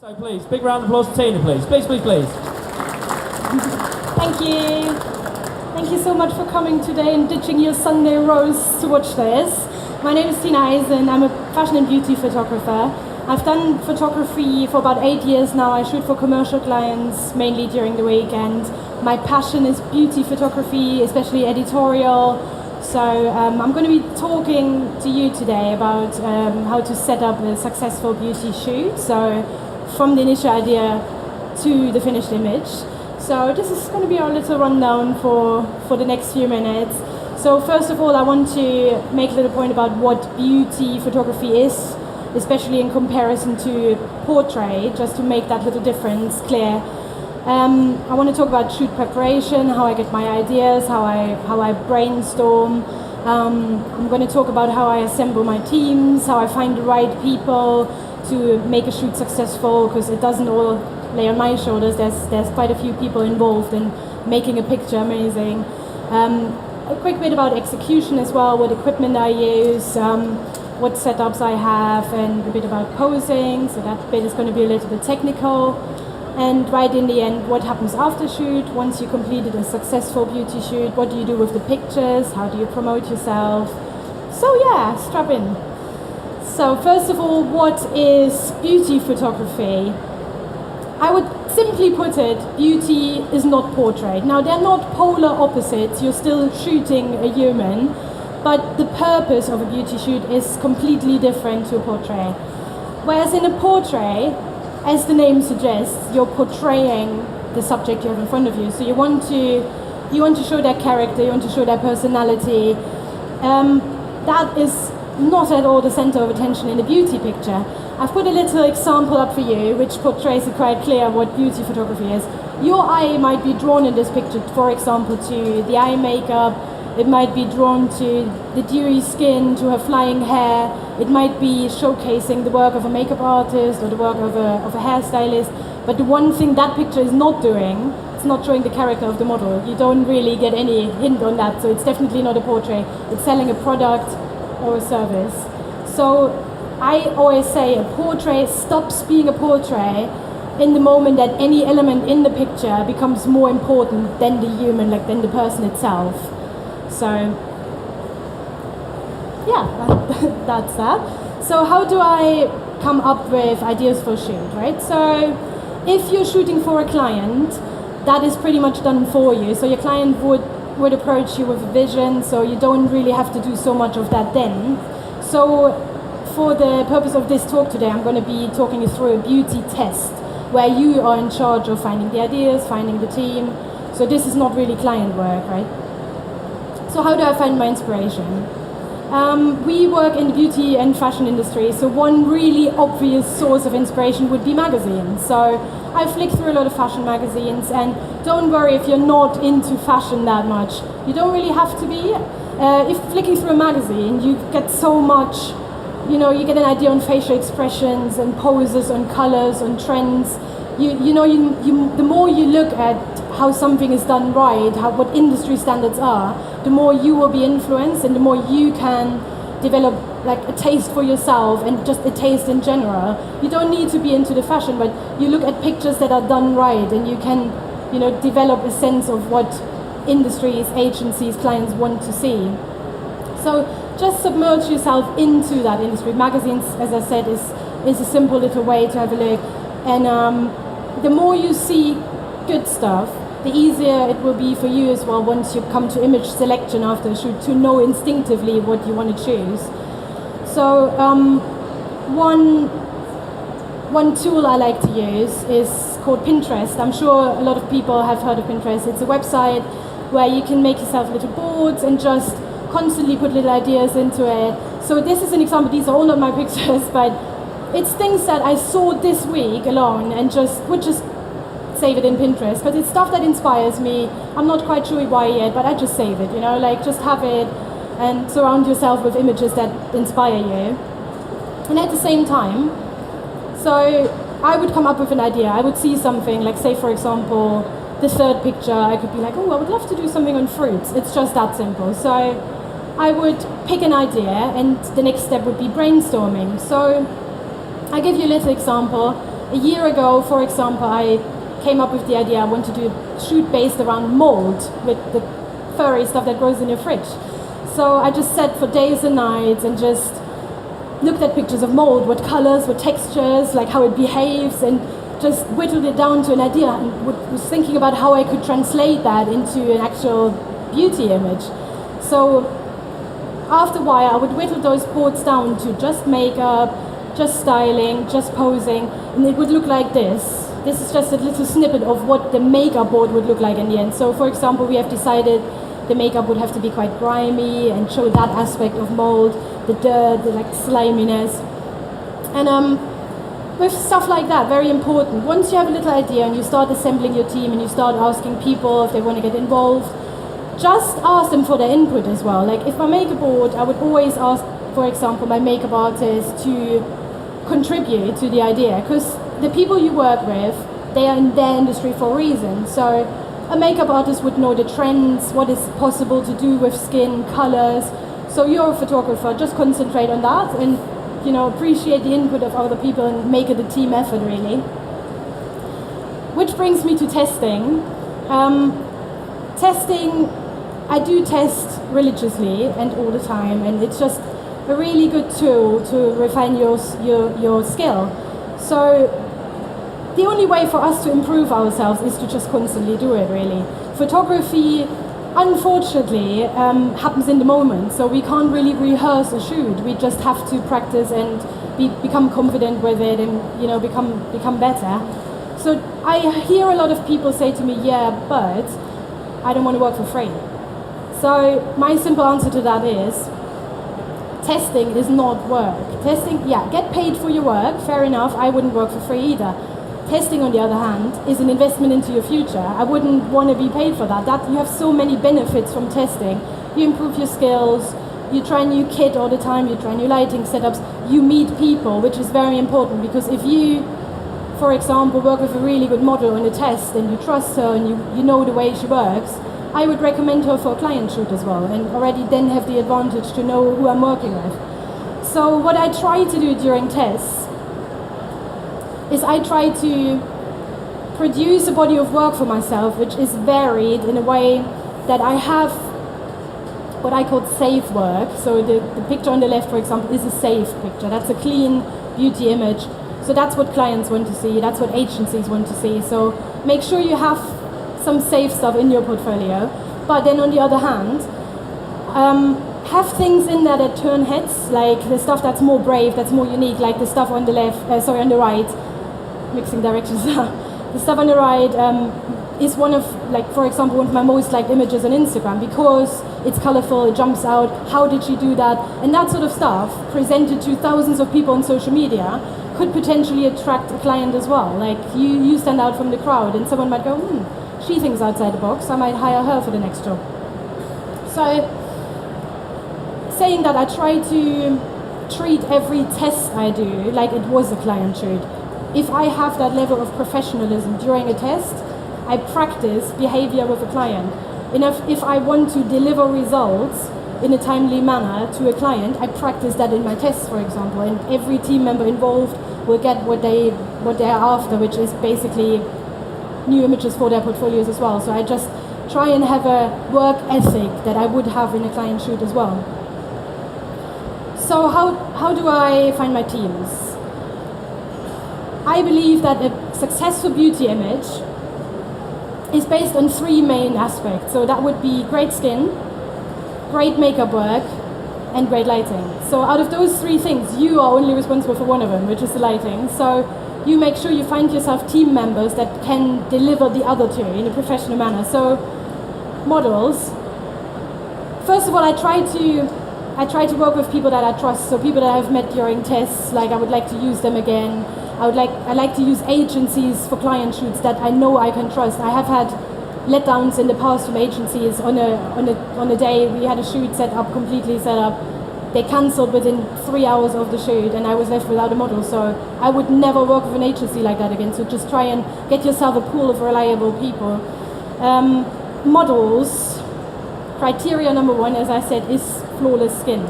So please, big round of applause for Tina, please. Please, please, please. Thank you. Thank you so much for coming today and ditching your Sunday roast to watch this. My name is Tina Eisen. I'm a fashion and beauty photographer. I've done photography for about 8 years now. I shoot for commercial clients, mainly during the weekend. My passion is beauty photography, especially editorial. So I'm going to be talking to you today about how to set up a successful beauty shoot. So from the initial idea to the finished image. So this is going to be our little rundown for the next few minutes. So first of all, I want to make a little point about what beauty photography is, especially in comparison to portrait, just to make that little difference clear. I want to talk about shoot preparation, how I get my ideas, how I brainstorm. I'm going to talk about how I assemble my teams, how I find the right people to make a shoot successful, because it doesn't all lay on my shoulders. There's quite a few people involved in making a picture amazing. A quick bit about execution as well, what equipment I use, what setups I have, and a bit about posing. So that bit is going to be a little bit technical. And right in the end, what happens after shoot, once you completed a successful beauty shoot, what do you do with the pictures, how do you promote yourself? So yeah, strap in. So first of all, what is beauty photography? I would simply put it, beauty is not portrait. Now they're not polar opposites, you're still shooting a human, but the purpose of a beauty shoot is completely different to a portrait. Whereas in a portrait, as the name suggests, you're portraying the subject you have in front of you. So you want to show their character, you want to show their personality. That is not at all the center of attention in a beauty picture. I've put a little example up for you which portrays it quite clear what beauty photography is. Your eye might be drawn in this picture, for example, to the eye makeup. It might be drawn to the dewy skin, to her flying hair. It might be showcasing the work of a makeup artist or the work of a hairstylist. But the one thing that picture is not doing, it's not showing the character of the model. You don't really get any hint on that, so it's definitely not a portrait. It's selling a product or a service. So I always say a portrait stops being a portrait in the moment that any element in the picture becomes more important than the human, like than the person itself. So yeah, that's that. So how do I come up with ideas for a shoot, right? So if you're shooting for a client, that is pretty much done for you. So your client would approach you with a vision, so you don't really have to do so much of that then. So for the purpose of this talk today, I'm going to be talking you through a beauty test where you are in charge of finding the ideas, finding the team. So this is not really client work, right? So how do I find my inspiration? We work in the beauty and fashion industry, so one really obvious source of inspiration would be magazines. So I flick through a lot of fashion magazines, and don't worry if you're not into fashion that much. You don't really have to be. If flicking through a magazine, you get so much, you get an idea on facial expressions and poses, on colors, on trends. The more you look at how something is done right, what industry standards are, the more you will be influenced and the more you can develop like a taste for yourself and just a taste in general. You don't need to be into the fashion, but you look at pictures that are done right and you can, develop a sense of what industries, agencies, clients want to see. So just submerge yourself into that industry. Magazines, as I said, is a simple little way to have a look. And the more you see good stuff, the easier it will be for you as well once you come to image selection after a shoot to know instinctively what you want to choose. So one tool I like to use is called Pinterest. I'm sure a lot of people have heard of Pinterest. It's a website where you can make yourself little boards and just constantly put little ideas into it. So this is an example. These are all not my pictures, but it's things that I saw this week alone and would just save it in Pinterest, because it's stuff that inspires me. I'm not quite sure why yet, but I just save it, just have it and surround yourself with images that inspire you. And at the same time, so I would come up with an idea. I would see something, like say for example, the third picture, I could be like, oh, I would love to do something on fruits. It's just that simple. So I would pick an idea and the next step would be brainstorming. So I give you a little example. A year ago, for example, I came up with the idea I want to do a shoot based around mold with the furry stuff that grows in your fridge. So I just sat for days and nights and just looked at pictures of mold, what colors, what textures, like how it behaves, and just whittled it down to an idea and was thinking about how I could translate that into an actual beauty image. So after a while, I would whittle those boards down to just makeup, just styling, just posing, and it would look like this. This is just a little snippet of what the makeup board would look like in the end. So for example, we have decided the makeup would have to be quite grimy and show that aspect of mold, the dirt, the like sliminess. And with stuff like that, very important. Once you have a little idea and you start assembling your team and you start asking people if they want to get involved, just ask them for their input as well. Like if I make a board, I would always ask, for example, my makeup artist to contribute to the idea, because the people you work with, they are in their industry for a reason. So a makeup artist would know the trends, what is possible to do with skin, colors. So you're a photographer, just concentrate on that and appreciate the input of other people and make it a team effort really. Which brings me to testing. Testing, I do test religiously and all the time, and it's just a really good tool to refine your skill. So the only way for us to improve ourselves is to just constantly do it really. Photography, unfortunately, happens in the moment, so we can't really rehearse a shoot. We just have to practice and become confident with it and become better. So I hear a lot of people say to me, yeah, but I don't want to work for free. So my simple answer to that is, testing is not work. Testing, yeah, get paid for your work, fair enough, I wouldn't work for free either. Testing, on the other hand, is an investment into your future. I wouldn't want to be paid for that. You have so many benefits from testing. You improve your skills, you try new kit all the time, you try new lighting setups, you meet people, which is very important, because if you, for example, work with a really good model on a test and you trust her and you know the way she works, I would recommend her for a client shoot as well, and already then have the advantage to know who I'm working with. So what I try to do during tests is I try to produce a body of work for myself which is varied in a way that I have what I call safe work. So the picture on the left, for example, is a safe picture. That's a clean beauty image. So that's what clients want to see, that's what agencies want to see. So make sure you have some safe stuff in your portfolio, but then on the other hand, have things in there that turn heads, like the stuff that's more brave, that's more unique, like the stuff on the on the right, mixing directions. The stuff on the right is one of, like, for example, one of my most liked images on Instagram, because it's colorful, it jumps out, how did she do that? And that sort of stuff, presented to thousands of people on social media, could potentially attract a client as well. Like, you stand out from the crowd and someone might go, she thinks outside the box, I might hire her for the next job. So, saying that, I try to treat every test I do like it was a client shoot. If I have that level of professionalism during a test, I practice behavior with a client. And if I want to deliver results in a timely manner to a client, I practice that in my tests, for example, and every team member involved will get what they're after, which is basically new images for their portfolios as well. So I just try and have a work ethic that I would have in a client shoot as well. So how do I find my teams? I believe that a successful beauty image is based on three main aspects. So that would be great skin, great makeup work, and great lighting. So out of those three things, you are only responsible for one of them, which is the lighting. So you make sure you find yourself team members that can deliver the other two in a professional manner. So models, first of all, I try to work with people that I trust, so people that I've met during tests, like I would like to use them again. I like to use agencies for client shoots that I know I can trust. I have had letdowns in the past from agencies. On a day we had a shoot completely set up. They cancelled within 3 hours of the shoot and I was left without a model. So I would never work with an agency like that again. So just try and get yourself a pool of reliable people. Models, criteria number one, as I said, is flawless skin.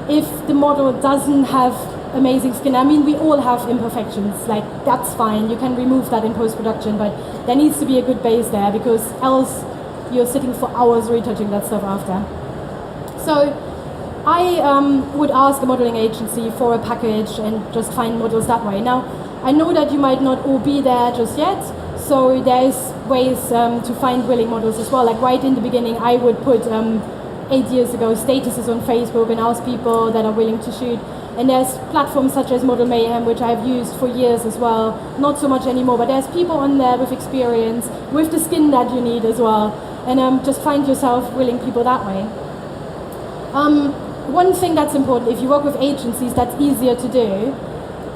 If the model doesn't have amazing skin. I mean, we all have imperfections, like that's fine, you can remove that in post-production, but there needs to be a good base there, because else you're sitting for hours retouching that stuff after. So I would ask a modeling agency for a package and just find models that way. Now, I know that you might not all be there just yet, so there's ways to find willing models as well. Like right in the beginning, I would put 8 years ago statuses on Facebook and ask people that are willing to shoot. And there's platforms such as Model Mayhem, which I've used for years as well. Not so much anymore, but there's people on there with experience, with the skin that you need as well. And just find yourself willing people that way. One thing that's important, if you work with agencies, that's easier to do.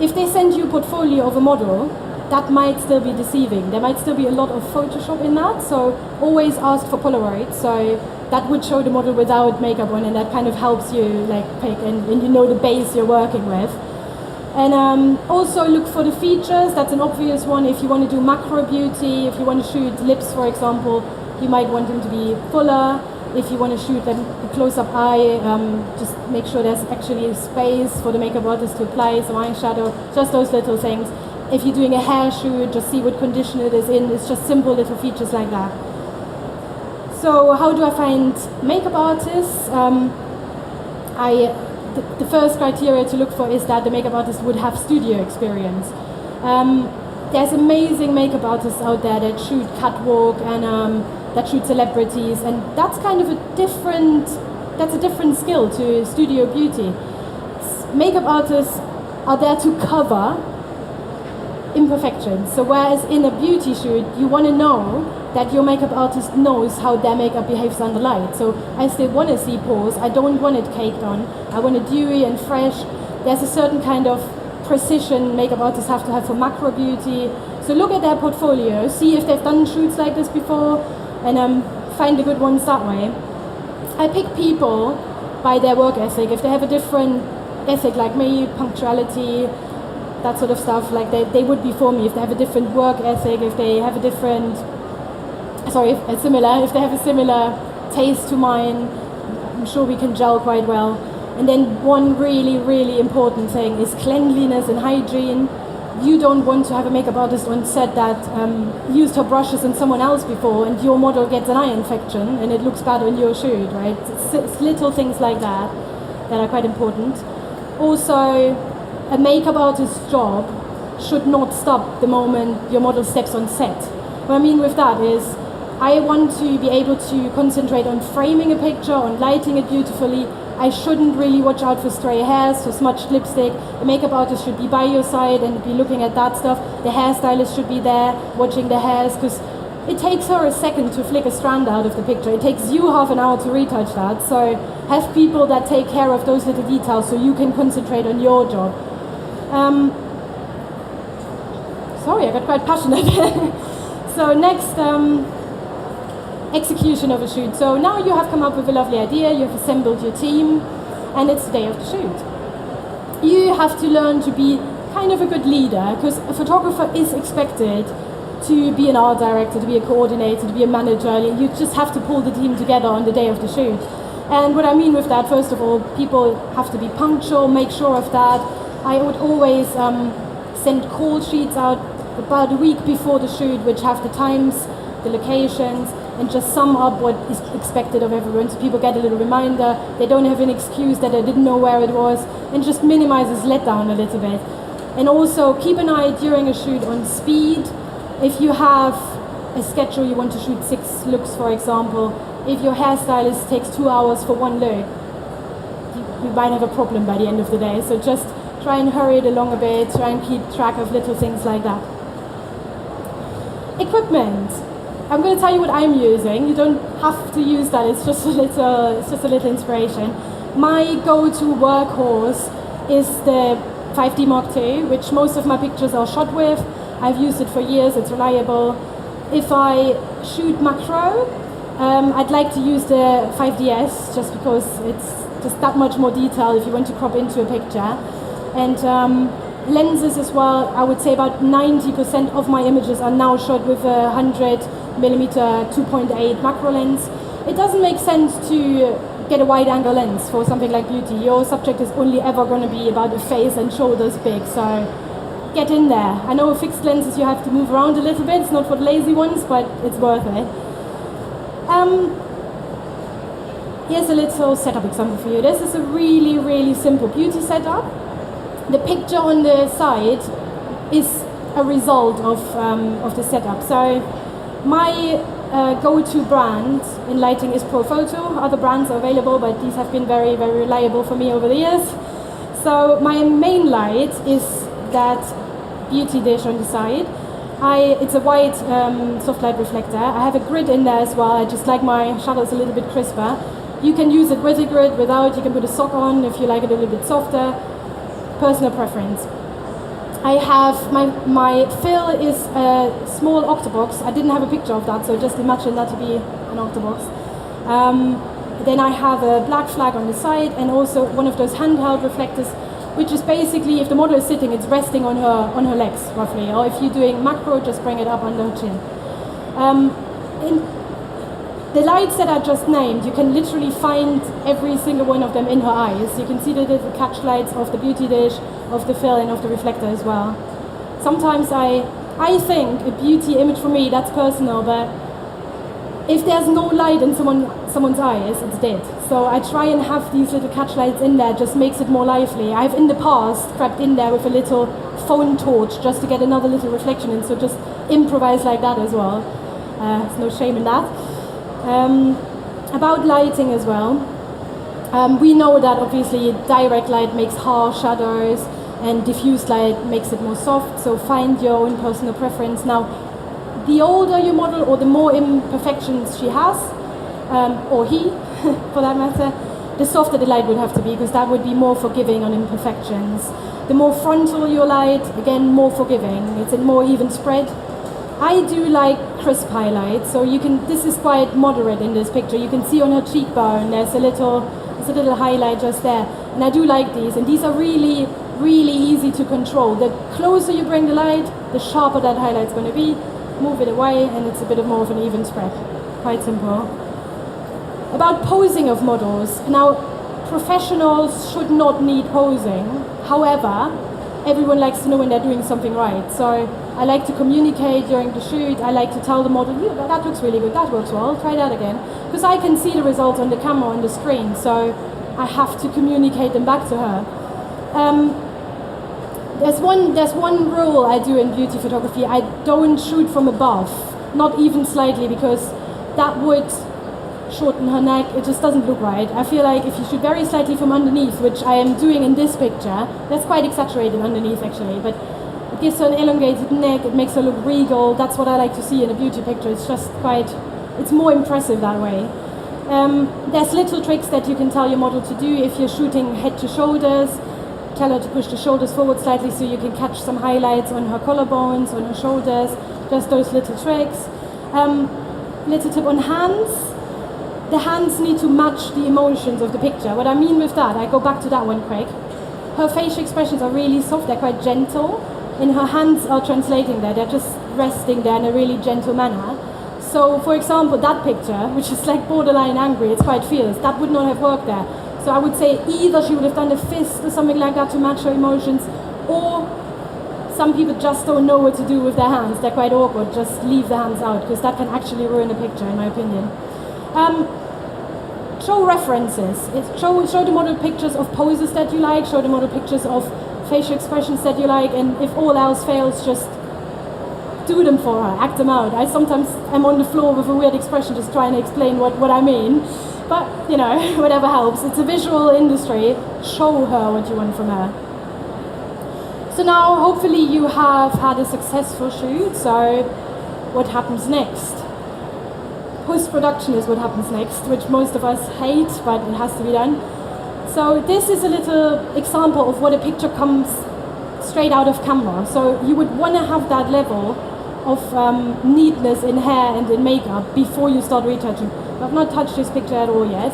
If they send you a portfolio of a model, that might still be deceiving. There might still be a lot of Photoshop in that, so always ask for Polaroid. So that would show the model without makeup on, and that kind of helps you like pick and you know the base you're working with. And also look for the features. That's an obvious one. If you want to do macro beauty, if you want to shoot lips, for example, you might want them to be fuller. If you want to shoot them a close-up eye, just make sure there's actually space for the makeup artist to apply some eyeshadow, just those little things. If you're doing a hair shoot, just see what condition it is in. It's just simple little features like that. So how do I find makeup artists? The first criteria to look for is that the makeup artist would have studio experience. There's amazing makeup artists out there that shoot catwalk and that shoot celebrities, and that's kind of a different skill to studio beauty. Makeup artists are there to cover imperfections. So whereas in a beauty shoot, you want to know that your makeup artist knows how their makeup behaves under light. So I still want to see pores. I don't want it caked on. I want it dewy and fresh. There's a certain kind of precision makeup artists have to have for macro beauty. So look at their portfolio, see if they've done shoots like this before, and find the good ones that way. I pick people by their work ethic. If they have a different ethic like me, punctuality, that sort of stuff, like they would be for me. If they have a different work ethic, if they have a different, if they have a similar taste to mine, I'm sure we can gel quite well. And then one really, really important thing is cleanliness and hygiene. You don't want to have a makeup artist on set that used her brushes on someone else before, and your model gets an eye infection and it looks bad on your shoot, right? It's little things like that that are quite important. Also, a makeup artist's job should not stop the moment your model steps on set. What I mean with that is, I want to be able to concentrate on framing a picture, on lighting it beautifully. I shouldn't really watch out for stray hairs, for smudged lipstick. The makeup artist should be by your side and be looking at that stuff. The hairstylist should be there watching the hairs, because it takes her a second to flick a strand out of the picture. It takes you half an hour to retouch that. So have people that take care of those little details so you can concentrate on your job. Sorry, I got quite passionate. So next, execution of a shoot. So now you have come up with a lovely idea, you've assembled your team, and it's the day of the shoot. You have to learn to be kind of a good leader, because a photographer is expected to be an art director, to be a coordinator, to be a manager. You just have to pull the team together on the day of the shoot. And what I mean with that, first of all, people have to be punctual, make sure of that. I would always send call sheets out about a week before the shoot, which have the times, the locations, and just sum up what is expected of everyone, so people get a little reminder. They don't have an excuse that they didn't know where it was, and just minimizes letdown a little bit. And also keep an eye during a shoot on speed. If you have a schedule, you want to shoot 6 looks, for example, if your hairstylist takes 2 hours for one look, you might have a problem by the end of the day. So just try and hurry it along a bit, try and keep track of little things like that. Equipment. I'm going to tell you what I'm using. You don't have to use that. It's just a little inspiration. My go-to workhorse is the 5D Mark II, which most of my pictures are shot with. I've used it for years. It's reliable. If I shoot macro, I'd like to use the 5DS, just because it's just that much more detail if you want to crop into a picture. And lenses as well. I would say about 90% of my images are now shot with a 100mm 2.8 macro lens. It doesn't make sense to get a wide angle lens for something like beauty. Your subject is only ever going to be about the face and shoulders big, so get in there. I know fixed lenses you have to move around a little bit, it's not for the lazy ones, but it's worth it. Here's a little setup example for you. This is a really, really simple beauty setup. The picture on the side is a result of the setup. So my go-to brand in lighting is Profoto. Other brands are available, but these have been very, very reliable for me over the years. So my main light is that beauty dish on the side. It's a white soft light reflector. I have a grid in there as well. I just like my shadows a little bit crisper. You can use it with a grid, without. You can put a sock on if you like it a little bit softer. Personal preference. I have my fill is a small octobox. I didn't have a picture of that, so just imagine that to be an octobox. Then I have a black flag on the side, and also one of those handheld reflectors, which is basically, if the model is sitting, it's resting on her legs roughly. Or if you're doing macro, just bring it up under her chin. The lights that I just named, you can literally find every single one of them in her eyes. You can see the little catch lights of the beauty dish, of the fill, and of the reflector as well. Sometimes I think a beauty image for me, that's personal, but if there's no light in someone's eyes, it's dead. So I try and have these little catch lights in there, just makes it more lively. I've in the past crept in there with a little phone torch just to get another little reflection in, so just improvise like that as well. There's no shame in that. About lighting as well, we know that obviously direct light makes harsh shadows and diffused light makes it more soft, so find your own personal preference. Now, the older your model or the more imperfections she has, or he for that matter, the softer the light would have to be, because that would be more forgiving on imperfections. The more frontal your light, again, more forgiving. It's a more even spread. I do like crisp highlights, so this is quite moderate in this picture. You can see on her cheekbone there's a little highlight just there, and I do like these, and these are really, really easy to control. The closer you bring the light, the sharper that highlight's going to be. Move it away, and it's a bit more of an even spread. Quite simple. About posing of models. Now, professionals should not need posing. However, everyone likes to know when they're doing something right. So I like to communicate during the shoot. I like to tell the model, yeah, that looks really good, that works well, try that again. Because I can see the results on the camera, on the screen, so I have to communicate them back to her. There's one rule I do in beauty photography. I don't shoot from above, not even slightly, because that would shorten her neck. It just doesn't look right. I feel like if you shoot very slightly from underneath, which I am doing in this picture, that's quite exaggerated underneath actually, but it gives her an elongated neck, it makes her look regal. That's what I like to see in a beauty picture. It's just it's more impressive that way. There's little tricks that you can tell your model to do if you're shooting head to shoulders. Tell her to push the shoulders forward slightly so you can catch some highlights on her collarbones, on her shoulders, just those little tricks. Little tip on hands. The hands need to match the emotions of the picture. What I mean with that, I go back to that one quick. Her facial expressions are really soft, they're quite gentle, and her hands are translating there. They're just resting there in a really gentle manner. So, for example, that picture, which is like borderline angry, it's quite fierce, that would not have worked there. So I would say either she would have done a fist or something like that to match her emotions, or some people just don't know what to do with their hands. They're quite awkward, just leave the hands out, because that can actually ruin a picture, in my opinion. Show references. Show the model pictures of poses that you like, show the model pictures of facial expressions that you like, and if all else fails, just do them for her, act them out. I sometimes am on the floor with a weird expression just trying to explain what I mean, but you know, whatever helps. It's a visual industry. Show her what you want from her. So now, hopefully you have had a successful shoot, so what happens next? Post-production is what happens next, which most of us hate, but it has to be done. So this is a little example of what a picture comes straight out of camera. So you would want to have that level of neatness in hair and in makeup before you start retouching. I've not touched this picture at all yet.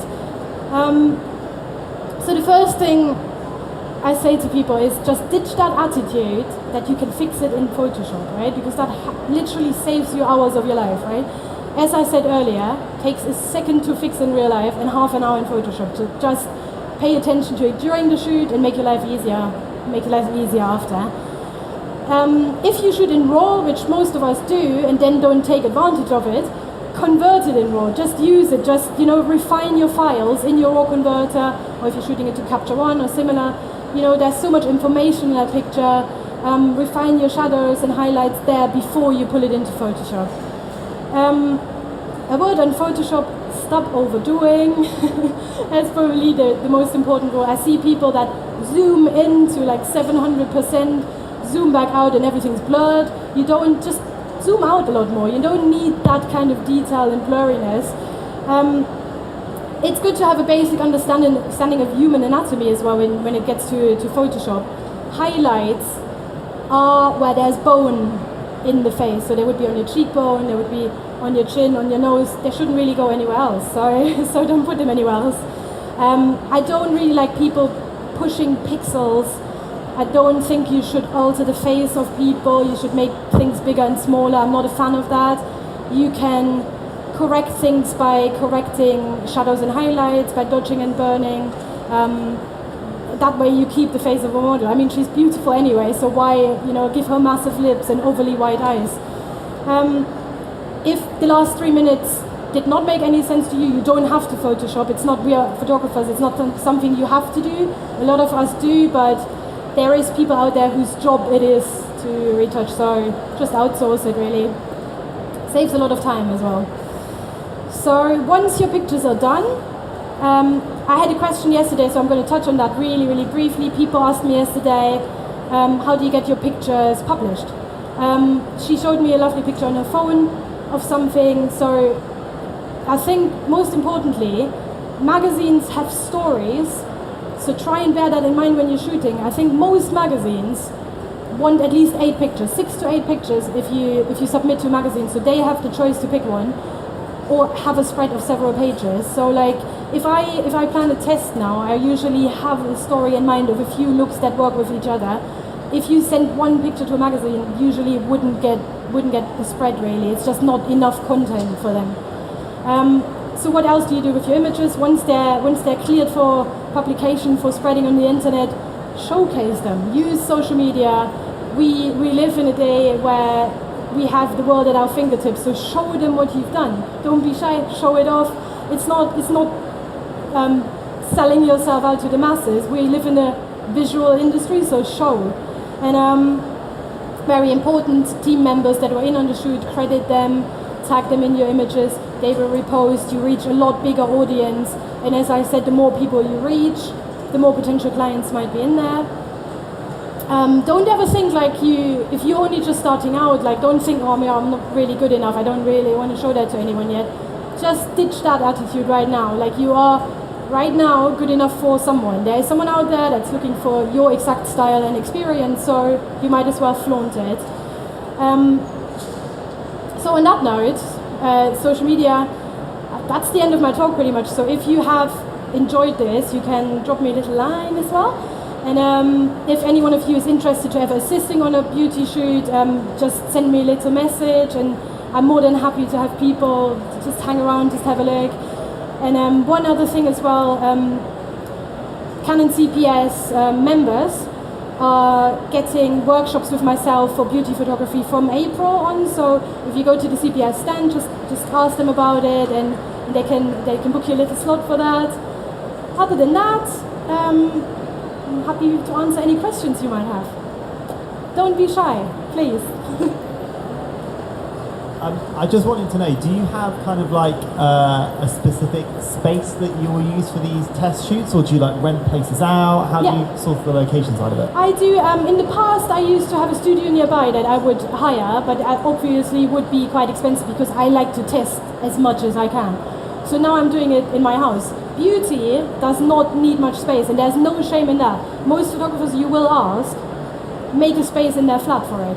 So the first thing I say to people is just ditch that attitude that you can fix it in Photoshop, right? Because that literally saves you hours of your life, right? as I said earlier, takes a second to fix in real life and half an hour in Photoshop. So just pay attention to it during the shoot and make your life easier after. If you shoot in RAW, which most of us do, and then don't take advantage of it, convert it in RAW. Just use it. Just refine your files in your RAW converter, or if you're shooting it to Capture One or similar. There's so much information in that picture. Refine your shadows and highlights there before you pull it into Photoshop. A word on Photoshop: stop overdoing. That's probably the most important rule. I see people that zoom in to like 700%, zoom back out and everything's blurred. You don't, just zoom out a lot more. You don't need that kind of detail and blurriness. It's good to have a basic understanding of human anatomy as well when it gets to Photoshop. Highlights are where there's bone in the face. So they would be on your cheekbone, they would be on your chin, on your nose. They shouldn't really go anywhere else, so don't put them anywhere else. I don't really like people pushing pixels. I don't think you should alter the face of people. You should make things bigger and smaller. I'm not a fan of that. You can correct things by correcting shadows and highlights, by dodging and burning. That way you keep the face of a model. I mean, she's beautiful anyway, so why give her massive lips and overly wide eyes? If the last 3 minutes did not make any sense to you, you don't have to Photoshop. It's not, we are photographers, it's not something you have to do. A lot of us do, but there is people out there whose job it is to retouch, so just outsource it really. Saves a lot of time as well. So once your pictures are done, I had a question yesterday, so I'm going to touch on that really, really briefly. People asked me yesterday, how do you get your pictures published? She showed me a lovely picture on her phone of something, so I think most importantly, magazines have stories, so try and bear that in mind when you're shooting. I think most magazines want at least 8 pictures, 6 to 8 pictures if you submit to magazines, so they have the choice to pick one, or have a spread of several pages. So like, if I plan a test now, I usually have a story in mind of a few looks that work with each other. If you send one picture to a magazine, usually it wouldn't get the spread really. It's just not enough content for them. So what else do you do with your images? Once they're cleared for publication, for spreading on the internet, showcase them. Use social media. We live in a day where we have the world at our fingertips, so show them what you've done. Don't be shy, show it off. It's not selling yourself out to the masses. We live in a visual industry, so show. And very important, team members that were in on the shoot, credit them, tag them in your images, they will repost. You reach a lot bigger audience, and as I said, the more people you reach, the more potential clients might be in there. Don't ever think like if you're only just starting out, like don't think, oh, I'm not really good enough, I don't really want to show that to anyone yet. Just ditch that attitude right now. Like, you are right now good enough for someone. There is someone out there that's looking for your exact style and experience, so you might as well flaunt it. So on that note, social media, that's the end of my talk pretty much. So if you have enjoyed this, you can drop me a little line as well. And if any one of you is interested to ever assisting on a beauty shoot, just send me a little message, and I'm more than happy to have people just hang around, just have a look. And one other thing as well, Canon CPS members are getting workshops with myself for beauty photography from April on. So if you go to the CPS stand, just ask them about it, and they can book you a little slot for that. Other than that, I'm happy to answer any questions you might have. Don't be shy, please. I just wanted to know, do you have kind of like a specific space that you will use for these test shoots, or do you like rent places out? How do you sort the location side of it? I do. In the past, I used to have a studio nearby that I would hire, but obviously would be quite expensive because I like to test as much as I can. So now I'm doing it in my house. Beauty does not need much space, and there's no shame in that. Most photographers you will ask make a space in their flat for it.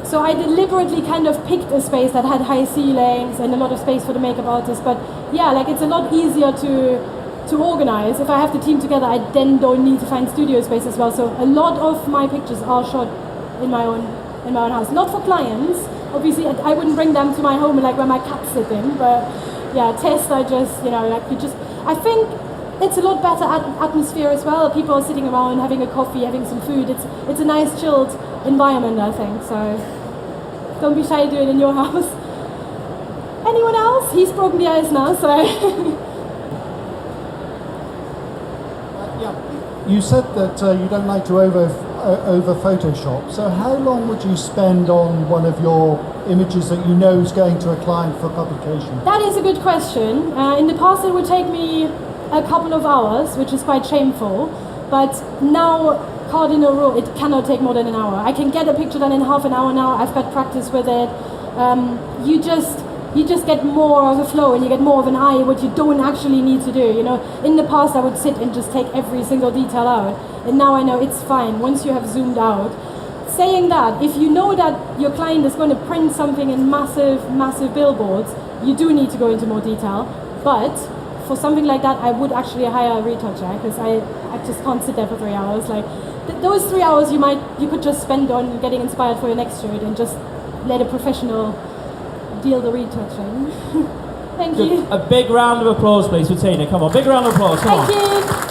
So I deliberately kind of picked a space that had high ceilings and a lot of space for the makeup artist. But yeah, like, it's a lot easier to organize. If I have the team together, I then don't need to find studio space as well. So a lot of my pictures are shot in my own house. Not for clients, obviously I wouldn't bring them to my home like where my cat's sitting, but yeah, test I just, I think it's a lot better atmosphere as well. People are sitting around having a coffee, having some food. It's a nice chilled environment, I think, so don't be shy to do it in your house. Anyone else? He's broken the ice now, so. You said that you don't like to over Photoshop. So how long would you spend on one of your images that you know is going to a client for publication? That is a good question. In the past, it would take me a couple of hours, which is quite shameful. But now, cardinal rule, it cannot take more than an hour. I can get a picture done in half an hour now. I've got practice with it. You just get more of a flow and you get more of an eye, what you don't actually need to do. In the past I would sit and just take every single detail out, and now I know it's fine once you have zoomed out. Saying that, if you know that your client is going to print something in massive billboards, you do need to go into more detail. But for something like that, I would actually hire a retoucher, because I just can't sit there for 3 hours. Like those 3 hours you could just spend on getting inspired for your next shoot and just let a professional deal the retouching. Thank you. A big round of applause, please, for Tina. Come on, big round of applause. Come on. Thank you.